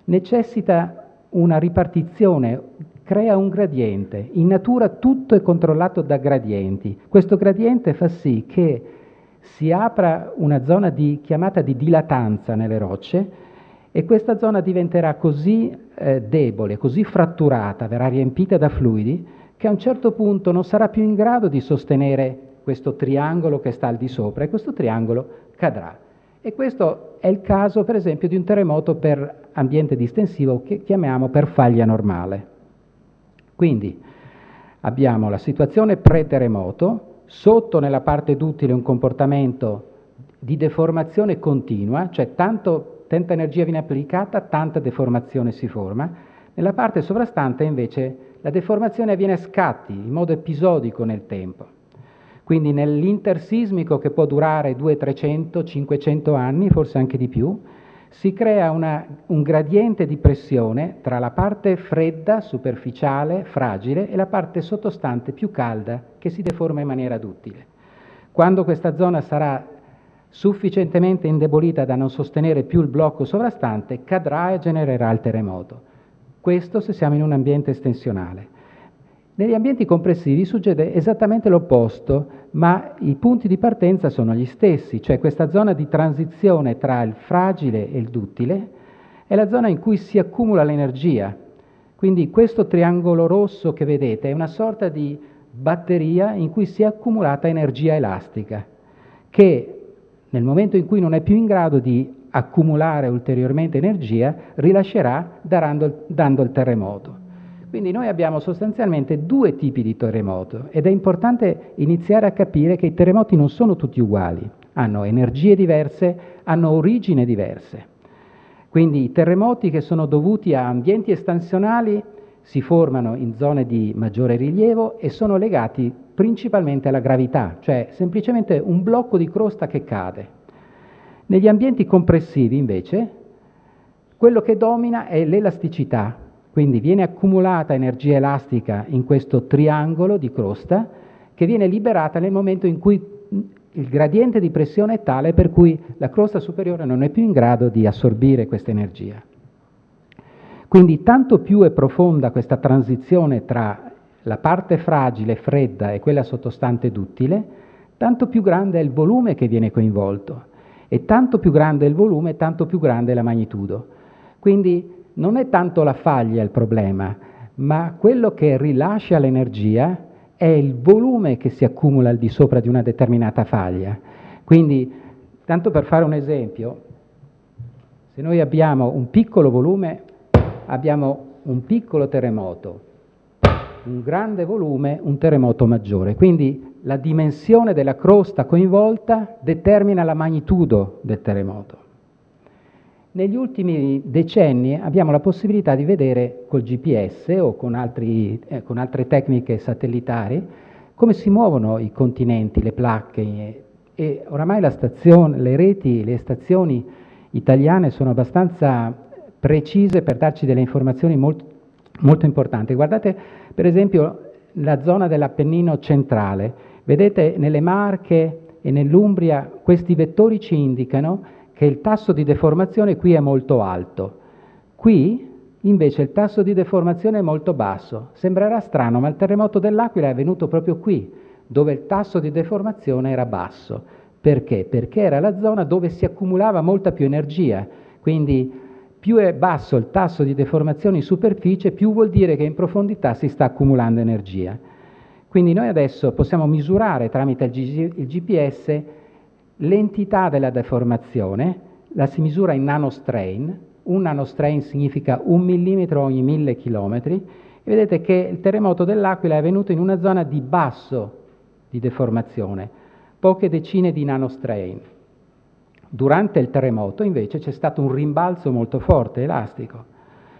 necessita una ripartizione, crea un gradiente. In natura tutto è controllato da gradienti. Questo gradiente fa sì che si apra una zona chiamata di dilatanza nelle rocce e questa zona diventerà così debole, così fratturata, verrà riempita da fluidi, che a un certo punto non sarà più in grado di sostenere questo triangolo che sta al di sopra e questo triangolo cadrà. E questo è il caso, per esempio, di un terremoto per ambiente distensivo che chiamiamo per faglia normale. Quindi abbiamo la situazione pre-terremoto, sotto nella parte duttile un comportamento di deformazione continua, cioè tanta energia viene applicata, tanta deformazione si forma. Nella parte sovrastante invece la deformazione avviene a scatti, in modo episodico nel tempo. Quindi nell'intersismico che può durare 200, 300, 500 anni, forse anche di più, si crea un gradiente di pressione tra la parte fredda, superficiale, fragile, e la parte sottostante più calda che si deforma in maniera duttile. Quando questa zona sarà sufficientemente indebolita da non sostenere più il blocco sovrastante, cadrà e genererà il terremoto. Questo se siamo in un ambiente estensionale. Negli ambienti compressivi succede esattamente l'opposto, ma i punti di partenza sono gli stessi, cioè questa zona di transizione tra il fragile e il duttile è la zona in cui si accumula l'energia. Quindi questo triangolo rosso che vedete è una sorta di batteria in cui si è accumulata energia elastica, che nel momento in cui non è più in grado di accumulare ulteriormente energia, rilascerà dando il terremoto. Quindi noi abbiamo sostanzialmente due tipi di terremoto ed è importante iniziare a capire che i terremoti non sono tutti uguali, hanno energie diverse, hanno origini diverse. Quindi i terremoti che sono dovuti a ambienti estansionali si formano in zone di maggiore rilievo e sono legati principalmente alla gravità, cioè semplicemente un blocco di crosta che cade. Negli ambienti compressivi invece quello che domina è l'elasticità. Quindi viene accumulata energia elastica in questo triangolo di crosta che viene liberata nel momento in cui il gradiente di pressione è tale per cui la crosta superiore non è più in grado di assorbire questa energia. Quindi tanto più è profonda questa transizione tra la parte fragile, fredda e quella sottostante duttile, tanto più grande è il volume che viene coinvolto e tanto più grande è il volume, tanto più grande è la magnitudo. Quindi non è tanto la faglia il problema, ma quello che rilascia l'energia è il volume che si accumula al di sopra di una determinata faglia. Quindi, tanto per fare un esempio, se noi abbiamo un piccolo volume, abbiamo un piccolo terremoto, un grande volume, un terremoto maggiore. Quindi la dimensione della crosta coinvolta determina la magnitudo del terremoto. Negli ultimi decenni abbiamo la possibilità di vedere col GPS o con altre tecniche satellitari come si muovono i continenti, le placche e oramai le reti, le stazioni italiane sono abbastanza precise per darci delle informazioni molto, molto importanti. Guardate per esempio la zona dell'Appennino centrale, vedete nelle Marche e nell'Umbria, questi vettori ci indicano che il tasso di deformazione qui è molto alto. Qui invece il tasso di deformazione è molto basso. Sembrerà strano, ma il terremoto dell'Aquila è avvenuto proprio qui, dove il tasso di deformazione era basso. Perché? Perché era la zona dove si accumulava molta più energia. Quindi più è basso il tasso di deformazione in superficie, più vuol dire che in profondità si sta accumulando energia. Quindi noi adesso possiamo misurare tramite il GPS l'entità della deformazione, la si misura in nanostrain. Un nanostrain significa 1 millimetro ogni 1000 chilometri, e vedete che il terremoto dell'Aquila è avvenuto in una zona di basso di deformazione, poche decine di nanostrain. Durante il terremoto invece c'è stato un rimbalzo molto forte, elastico.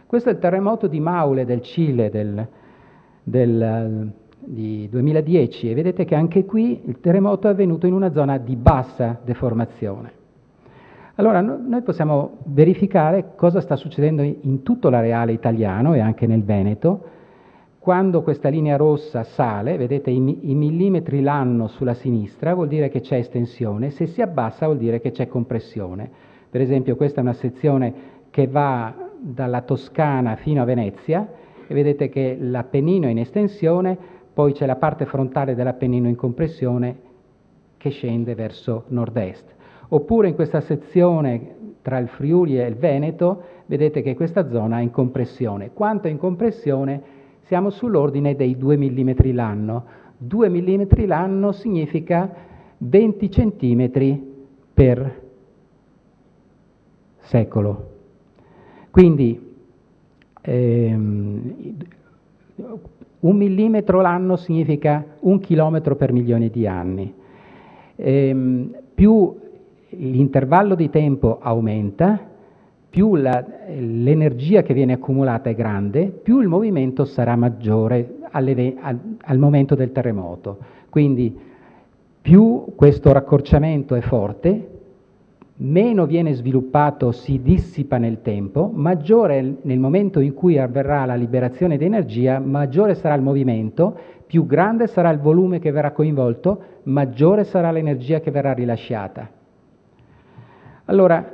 Questo è il terremoto di Maule del Cile di 2010, e vedete che anche qui il terremoto è avvenuto in una zona di bassa deformazione. Allora noi possiamo verificare cosa sta succedendo in tutto l'areale italiano e anche nel Veneto. Quando questa linea rossa sale, vedete i millimetri l'anno sulla sinistra, vuol dire che c'è estensione, se si abbassa vuol dire che c'è compressione. Per esempio questa è una sezione che va dalla Toscana fino a Venezia, e vedete che l'Appennino è in estensione, poi c'è la parte frontale dell'Appennino in compressione che scende verso nord-est. Oppure in questa sezione tra il Friuli e il Veneto, vedete che questa zona è in compressione. Quanto è in compressione? Siamo sull'ordine dei 2 mm l'anno. 2 mm l'anno significa 20 centimetri per secolo. Quindi 1 millimetro l'anno significa 1 chilometro per milioni di anni. Più l'intervallo di tempo aumenta, più l'energia che viene accumulata è grande, più il movimento sarà maggiore al momento del terremoto. Quindi più questo raccorciamento è forte, meno viene sviluppato, si dissipa nel tempo, maggiore nel momento in cui avverrà la liberazione di energia, maggiore sarà il movimento, più grande sarà il volume che verrà coinvolto, maggiore sarà l'energia che verrà rilasciata. Allora,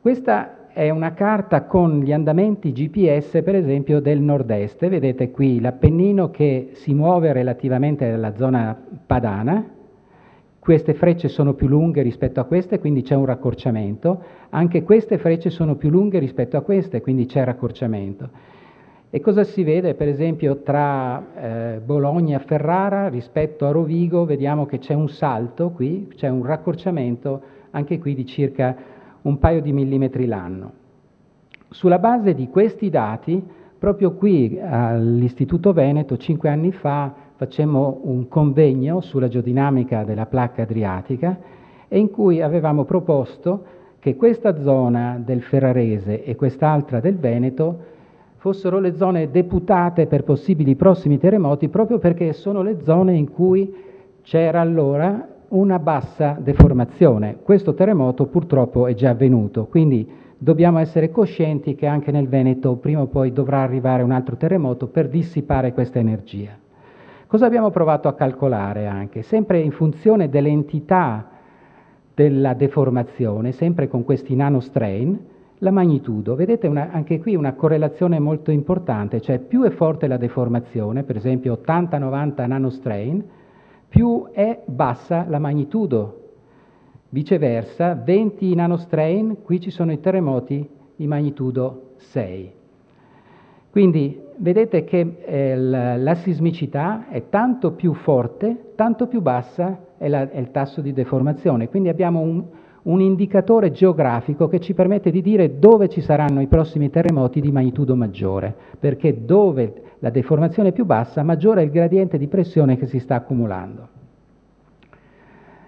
questa è una carta con gli andamenti GPS, per esempio, del nord-est. Vedete qui l'Appennino che si muove relativamente alla zona padana. Queste frecce sono più lunghe rispetto a queste, quindi c'è un raccorciamento. Anche queste frecce sono più lunghe rispetto a queste, quindi c'è raccorciamento. E cosa si vede? Per esempio tra Bologna e Ferrara rispetto a Rovigo vediamo che c'è un salto qui, c'è un raccorciamento anche qui di circa un paio di millimetri l'anno. Sulla base di questi dati, proprio qui all'Istituto Veneto, 5 anni fa, facemmo un convegno sulla geodinamica della placca adriatica, e in cui avevamo proposto che questa zona del Ferrarese e quest'altra del Veneto fossero le zone deputate per possibili prossimi terremoti, proprio perché sono le zone in cui c'era allora una bassa deformazione. Questo terremoto purtroppo è già avvenuto, quindi dobbiamo essere coscienti che anche nel Veneto prima o poi dovrà arrivare un altro terremoto per dissipare questa energia. Cosa abbiamo provato a calcolare anche? Sempre in funzione dell'entità della deformazione, sempre con questi nanostrain, la magnitudo. Vedete anche qui una correlazione molto importante, cioè più è forte la deformazione, per esempio 80-90 nanostrain, più è bassa la magnitudo. Viceversa, 20 nanostrain, qui ci sono i terremoti di magnitudo 6. Quindi vedete che la sismicità è tanto più forte, tanto più bassa è il tasso di deformazione. Quindi abbiamo un indicatore geografico che ci permette di dire dove ci saranno i prossimi terremoti di magnitudo maggiore, perché dove la deformazione è più bassa, maggiore è il gradiente di pressione che si sta accumulando.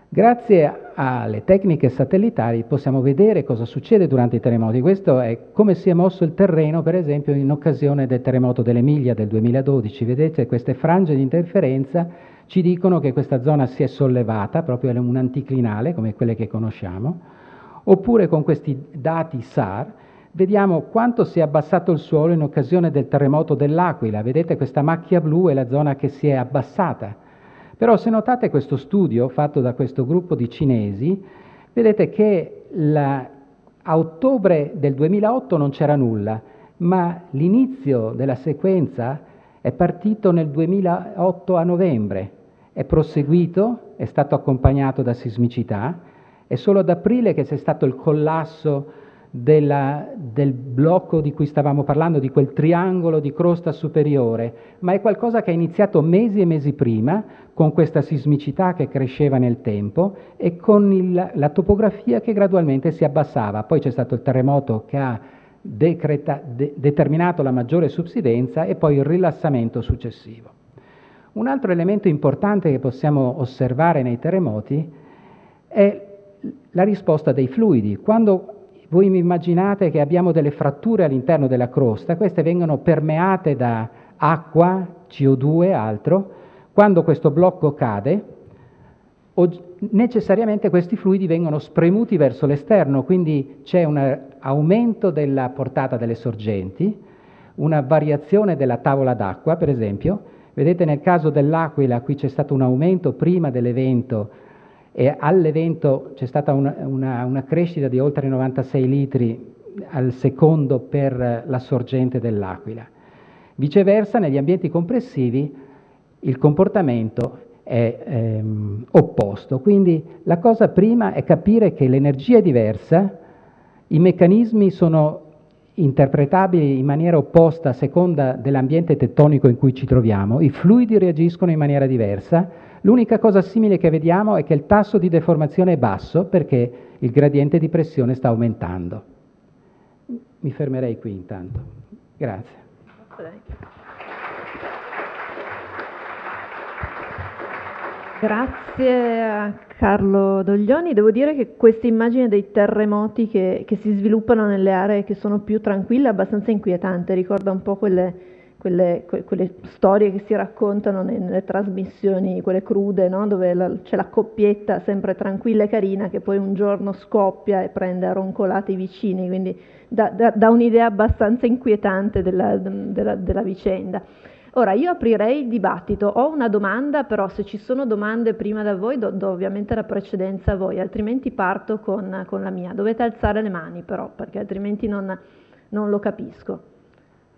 Grazie alle tecniche satellitari possiamo vedere cosa succede durante i terremoti. Questo è come si è mosso il terreno, per esempio, in occasione del terremoto dell'Emilia del 2012. Vedete, queste frange di interferenza ci dicono che questa zona si è sollevata, proprio un anticlinale come quelle che conosciamo, oppure con questi dati SAR vediamo quanto si è abbassato il suolo in occasione del terremoto dell'Aquila. Vedete, questa macchia blu è la zona che si è abbassata. Però se notate questo studio fatto da questo gruppo di cinesi, vedete che a ottobre del 2008 non c'era nulla, ma l'inizio della sequenza è partito nel 2008 a novembre, è proseguito, è stato accompagnato da sismicità, è solo ad aprile che c'è stato il collasso del blocco di cui stavamo parlando, di quel triangolo di crosta superiore, ma è qualcosa che è iniziato mesi e mesi prima, con questa sismicità che cresceva nel tempo e con la topografia che gradualmente si abbassava. Poi c'è stato il terremoto che ha determinato la maggiore subsidenza e poi il rilassamento successivo. Un altro elemento importante che possiamo osservare nei terremoti è la risposta dei fluidi. Quando voi mi immaginate che abbiamo delle fratture all'interno della crosta, queste vengono permeate da acqua, CO2 e altro. Quando questo blocco cade, necessariamente questi fluidi vengono spremuti verso l'esterno, quindi c'è un aumento della portata delle sorgenti, una variazione della tavola d'acqua, per esempio. Vedete nel caso dell'Aquila, qui c'è stato un aumento prima dell'evento, e all'evento c'è stata una crescita di oltre 96 litri al secondo per la sorgente dell'Aquila. Viceversa, negli ambienti compressivi il comportamento è opposto. Quindi la cosa prima è capire che l'energia è diversa, i meccanismi sono interpretabili in maniera opposta a seconda dell'ambiente tettonico in cui ci troviamo, i fluidi reagiscono in maniera diversa. L'unica cosa simile che vediamo è che il tasso di deformazione è basso perché il gradiente di pressione sta aumentando. Mi fermerei qui intanto. Grazie. Grazie a Carlo Doglioni. Devo dire che questa immagine dei terremoti che si sviluppano nelle aree che sono più tranquille è abbastanza inquietante, ricorda un po' quelle storie che si raccontano nelle trasmissioni, quelle crude, no? Dove c'è la coppietta sempre tranquilla e carina che poi un giorno scoppia e prende a roncolate i vicini, quindi dà un'idea abbastanza inquietante della vicenda. Ora io aprirei il dibattito, ho una domanda, però se ci sono domande prima da voi do ovviamente la precedenza a voi, altrimenti parto con la mia. Dovete alzare le mani però, perché altrimenti non lo capisco.